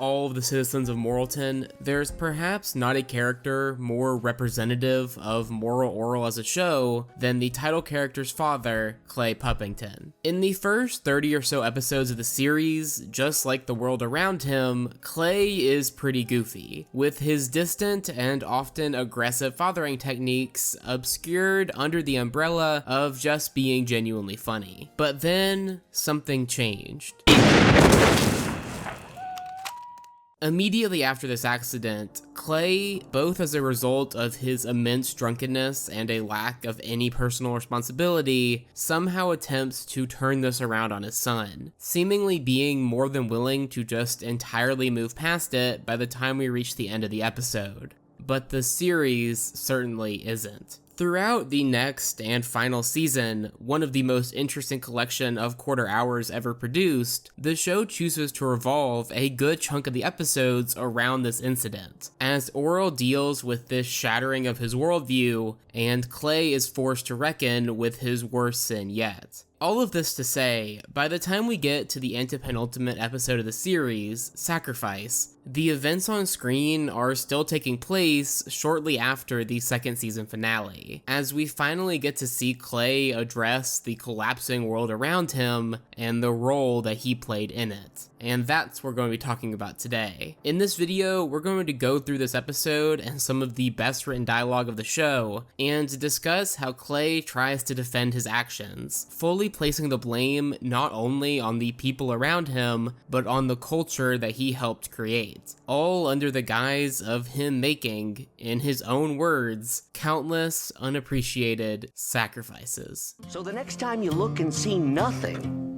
all of the citizens of Moralton, there's perhaps not a character more representative of moral Orel as a show than the title character's father, Clay Puppington. In the first 30 or so episodes of the series, just like the world around him, Clay is pretty goofy, with his distant and often aggressive fathering techniques obscured under the umbrella of just being genuinely funny. But then, something changed. Immediately after this accident, Clay, both as a result of his immense drunkenness and a lack of any personal responsibility, somehow attempts to turn this around on his son, seemingly being more than willing to just entirely move past it by the time we reach the end of the episode. But the series certainly isn't. Throughout the next and final season, one of the most interesting collection of quarter hours ever produced, the show chooses to revolve a good chunk of the episodes around this incident, as Orel deals with this shattering of his worldview, and Clay is forced to reckon with his worst sin yet. All of this to say, by the time we get to the antepenultimate episode of the series, Sacrifice, the events on screen are still taking place shortly after the second season finale, as we finally get to see Clay address the collapsing world around him and the role that he played in it. And that's what we're going to be talking about today. In this video, we're going to go through this episode and some of the best written dialogue of the show, and discuss how Clay tries to defend his actions, fully placing the blame not only on the people around him, but on the culture that he helped create, all under the guise of him making, in his own words, countless unappreciated sacrifices. So the next time you look and see nothing,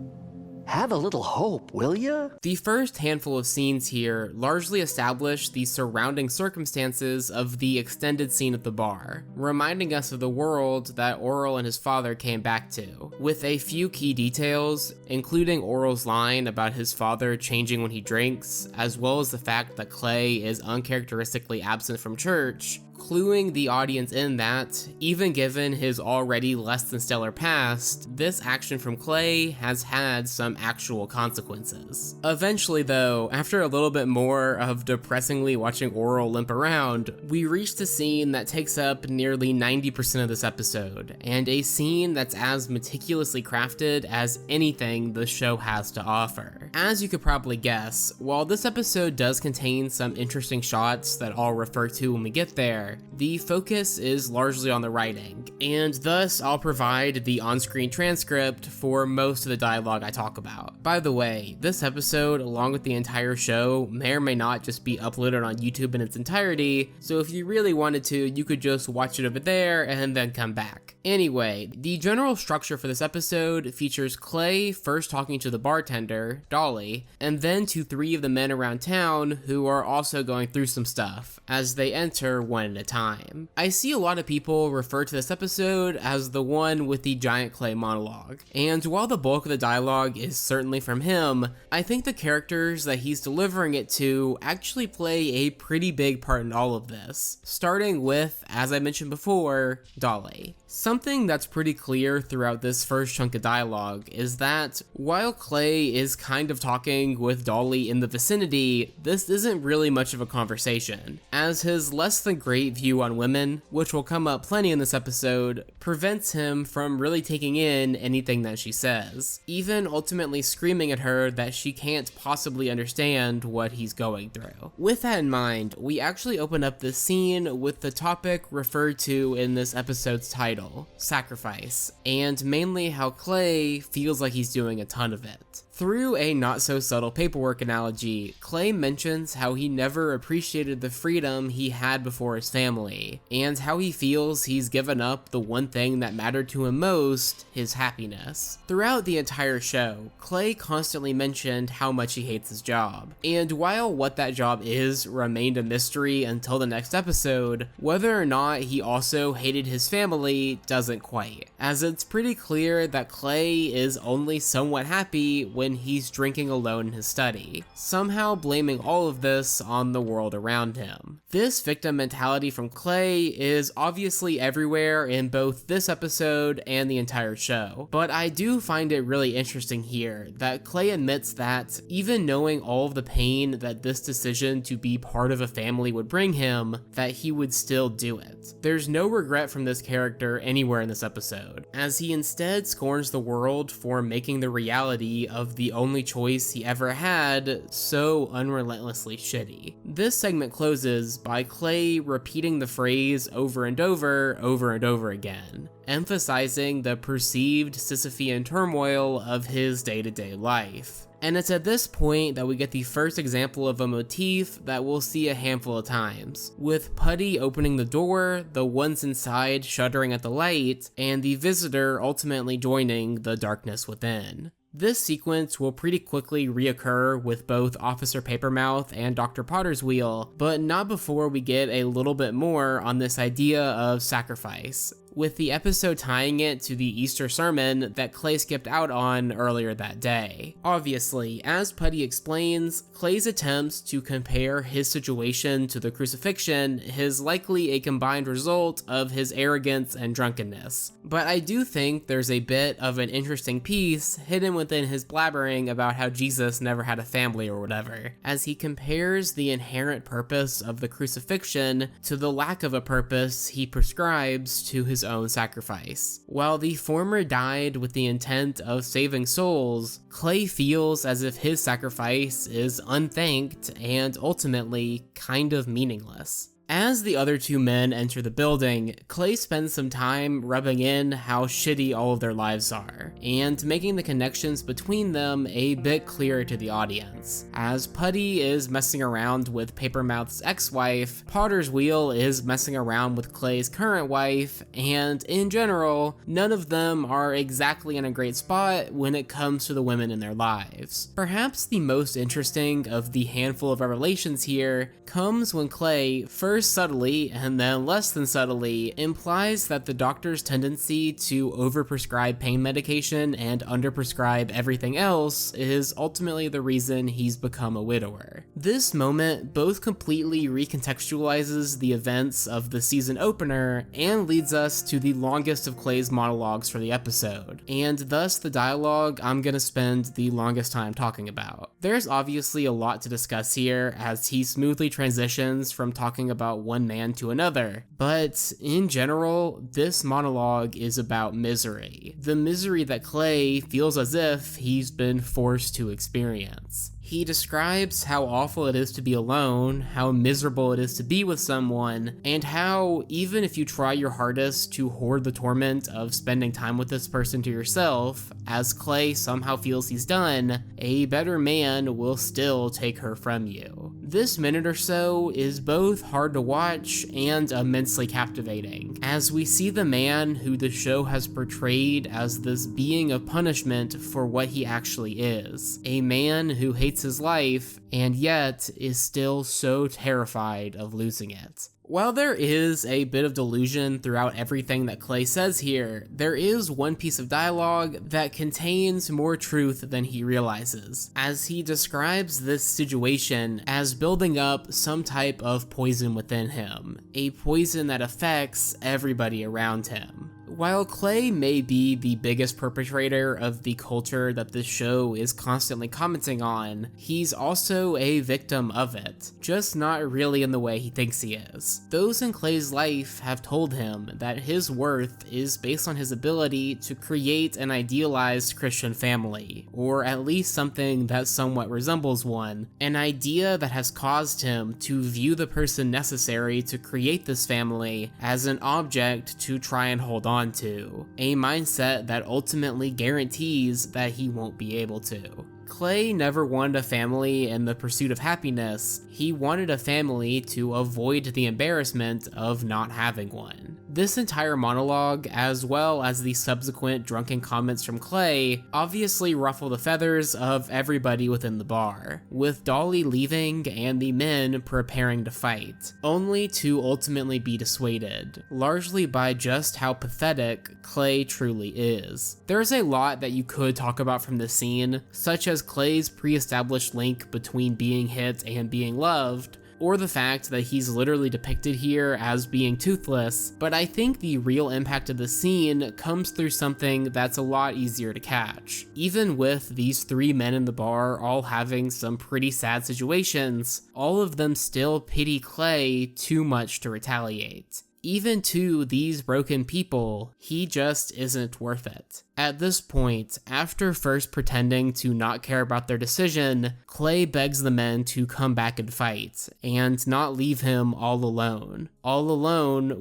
have a little hope, will ya? The first handful of scenes here largely establish the surrounding circumstances of the extended scene at the bar, reminding us of the world that Orel and his father came back to, with a few key details, including Orel's line about his father changing when he drinks, as well as the fact that Clay is uncharacteristically absent from church, cluing the audience in that, even given his already less than stellar past, this action from Clay has had some actual consequences. Eventually though, after a little bit more of depressingly watching Orel limp around, we reach the scene that takes up nearly 90% of this episode, and a scene that's as meticulously crafted as anything the show has to offer. As you could probably guess, while this episode does contain some interesting shots that I'll refer to when we get there, the focus is largely on the writing, and thus I'll provide the on-screen transcript for most of the dialogue I talk about. By the way, this episode, along with the entire show, may or may not just be uploaded on YouTube in its entirety, so if you really wanted to, you could just watch it over there and then come back. Anyway, the general structure for this episode features Clay first talking to the bartender, Dolly, and then to three of the men around town who are also going through some stuff, as they enter one at a time. I see a lot of people refer to this episode as the one with the giant Clay monologue, and while the bulk of the dialogue is certainly from him, I think the characters that he's delivering it to actually play a pretty big part in all of this, starting with, as I mentioned before, Dolly. Something that's pretty clear throughout this first chunk of dialogue is that while Clay is kind of talking with Dolly in the vicinity, this isn't really much of a conversation, as his less than great view on women, which will come up plenty in this episode, prevents him from really taking in anything that she says, even ultimately screaming at her that she can't possibly understand what he's going through. With that in mind, we actually open up this scene with the topic referred to in this episode's title, Sacrifice, and mainly how Clay feels like he's doing a ton of it. Through a not-so-subtle paperwork analogy, Clay mentions how he never appreciated the freedom he had before his family, and how he feels he's given up the one thing that mattered to him most, his happiness. Throughout the entire show, Clay constantly mentioned how much he hates his job, and while what that job is remained a mystery until the next episode, whether or not he also hated his family doesn't quite, as it's pretty clear that Clay is only somewhat happy when when he's drinking alone in his study, somehow blaming all of this on the world around him. This victim mentality from Clay is obviously everywhere in both this episode and the entire show, but I do find it really interesting here that Clay admits that even knowing all of the pain that this decision to be part of a family would bring him, that he would still do it. There's no regret from this character anywhere in this episode, as he instead scorns the world for making the reality of the only choice he ever had so unrelentlessly shitty. This segment closes by Clay repeating the phrase over and over and over again, emphasizing the perceived Sisyphean turmoil of his day-to-day life. And it's at this point that we get the first example of a motif that we'll see a handful of times, with Putty opening the door, the ones inside shuddering at the light, and the visitor ultimately joining the darkness within. This sequence will pretty quickly reoccur with both Officer Papermouth and Dr. Potter's Wheel, but not before we get a little bit more on this idea of sacrifice, with the episode tying it to the Easter sermon that Clay skipped out on earlier that day. Obviously, as Putty explains, Clay's attempts to compare his situation to the crucifixion is likely a combined result of his arrogance and drunkenness, but I do think there's a bit of an interesting piece hidden within his blabbering about how Jesus never had a family or whatever, as he compares the inherent purpose of the crucifixion to the lack of a purpose he prescribes to his own sacrifice. While the former died with the intent of saving souls, Clay feels as if his sacrifice is unthanked and ultimately kind of meaningless. As the other two men enter the building, Clay spends some time rubbing in how shitty all of their lives are, and making the connections between them a bit clearer to the audience. As Putty is messing around with Papermouth's ex-wife, Potter's Wheel is messing around with Clay's current wife, and in general, none of them are exactly in a great spot when it comes to the women in their lives. Perhaps the most interesting of the handful of revelations here comes when Clay first subtly, and then less than subtly, implies that the doctor's tendency to overprescribe pain medication and underprescribe everything else is ultimately the reason he's become a widower. This moment both completely recontextualizes the events of the season opener and leads us to the longest of Clay's monologues for the episode, and thus the dialogue I'm gonna spend the longest time talking about. There's obviously a lot to discuss here as he smoothly transitions from talking about one man to another, but in general, this monologue is about misery. The misery that Clay feels as if he's been forced to experience. He describes how awful it is to be alone, how miserable it is to be with someone, and how even if you try your hardest to hoard the torment of spending time with this person to yourself, as Clay somehow feels he's done, a better man will still take her from you. This minute or so is both hard to watch and immensely captivating, as we see the man who the show has portrayed as this being of punishment for what he actually is, a man who hates his life and yet is still so terrified of losing it. While there is a bit of delusion throughout everything that Clay says here, there is one piece of dialogue that contains more truth than he realizes, as he describes this situation as building up some type of poison within him, a poison that affects everybody around him. While Clay may be the biggest perpetrator of the culture that this show is constantly commenting on, he's also a victim of it, just not really in the way he thinks he is. Those in Clay's life have told him that his worth is based on his ability to create an idealized Christian family, or at least something that somewhat resembles one, an idea that has caused him to view the person necessary to create this family as an object to try and hold on to, a mindset that ultimately guarantees that he won't be able to. Clay never wanted a family in the pursuit of happiness, he wanted a family to avoid the embarrassment of not having one. This entire monologue, as well as the subsequent drunken comments from Clay, obviously ruffle the feathers of everybody within the bar, with Dolly leaving and the men preparing to fight, only to ultimately be dissuaded, largely by just how pathetic Clay truly is. There's a lot that you could talk about from this scene, such as Clay's pre-established link between being hit and being loved, or the fact that he's literally depicted here as being toothless, but I think the real impact of the scene comes through something that's a lot easier to catch. Even with these three men in the bar all having some pretty sad situations, all of them still pity Clay too much to retaliate. Even to these broken people, he just isn't worth it. At this point, after first pretending to not care about their decision, Clay begs the men to come back and fight, and not leave him all alone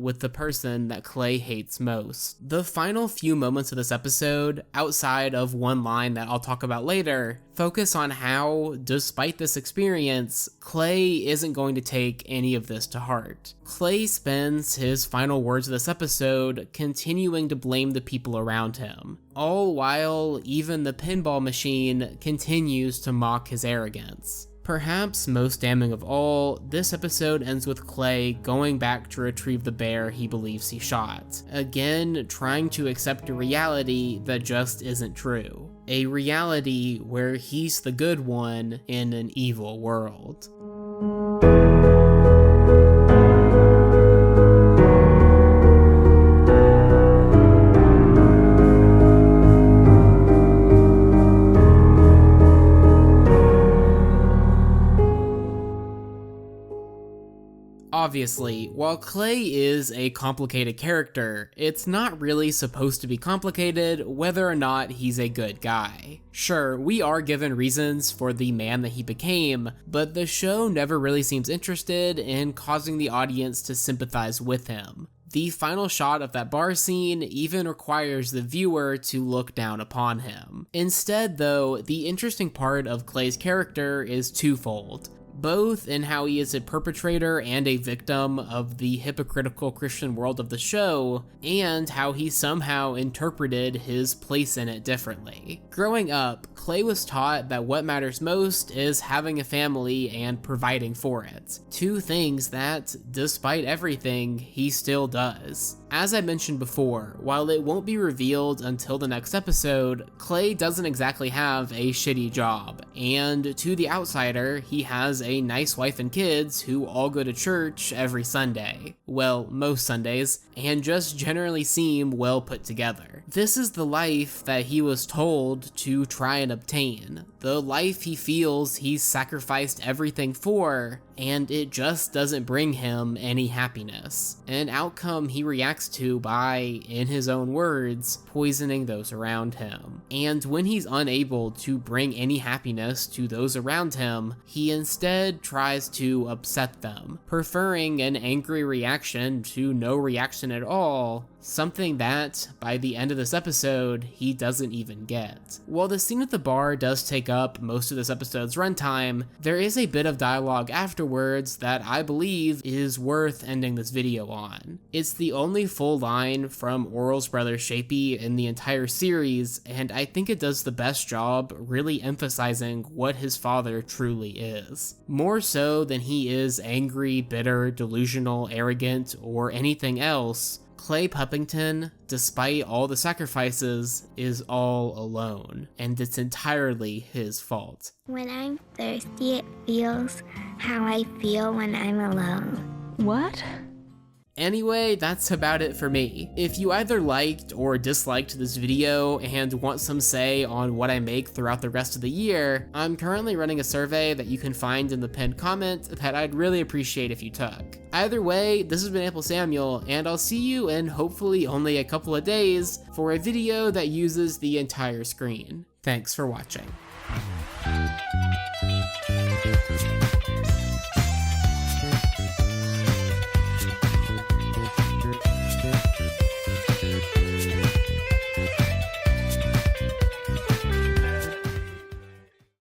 with the person that Clay hates most. The final few moments of this episode, outside of one line that I'll talk about later, focus on how, despite this experience, Clay isn't going to take any of this to heart. Clay spends his final words of this episode continuing to blame the people around him, all while even the pinball machine continues to mock his arrogance. Perhaps most damning of all, this episode ends with Clay going back to retrieve the bear he believes he shot, again trying to accept a reality that just isn't true. A reality where he's the good one in an evil world. Obviously, while Clay is a complicated character, it's not really supposed to be complicated whether or not he's a good guy. Sure, we are given reasons for the man that he became, but the show never really seems interested in causing the audience to sympathize with him. The final shot of that bar scene even requires the viewer to look down upon him. Instead, though, the interesting part of Clay's character is twofold, both in how he is a perpetrator and a victim of the hypocritical Christian world of the show, and how he somehow interpreted his place in it differently. Growing up, Clay was taught that what matters most is having a family and providing for it, two things that, despite everything, he still does. As I mentioned before, while it won't be revealed until the next episode, Clay doesn't exactly have a shitty job, and to the outsider, he has a nice wife and kids who all go to church every Sunday. Well, most Sundays, and just generally seem well put together. This is the life that he was told to try and obtain, the life he feels he's sacrificed everything for, and it just doesn't bring him any happiness. An outcome he reacts to by, in his own words, poisoning those around him. And when he's unable to bring any happiness to those around him, he instead tries to upset them, preferring an angry reaction to no reaction at all, something that, by the end of this episode, he doesn't even get. While the scene at the bar does take up most of this episode's runtime, there is a bit of dialogue afterwards that I believe is worth ending this video on. It's the only full line from Orel's brother Shapey in the entire series, and I think it does the best job really emphasizing what his father truly is. More so than he is angry, bitter, delusional, arrogant, or anything else, Clay Puppington, despite all the sacrifices, is all alone, and it's entirely his fault. When I'm thirsty, it feels how I feel when I'm alone. What? Anyway, that's about it for me. If you either liked or disliked this video and want some say on what I make throughout the rest of the year, I'm currently running a survey that you can find in the pinned comment that I'd really appreciate if you took. Either way, this has been AmpleSamuel, and I'll see you in hopefully only a couple of days for a video that uses the entire screen. Thanks for watching.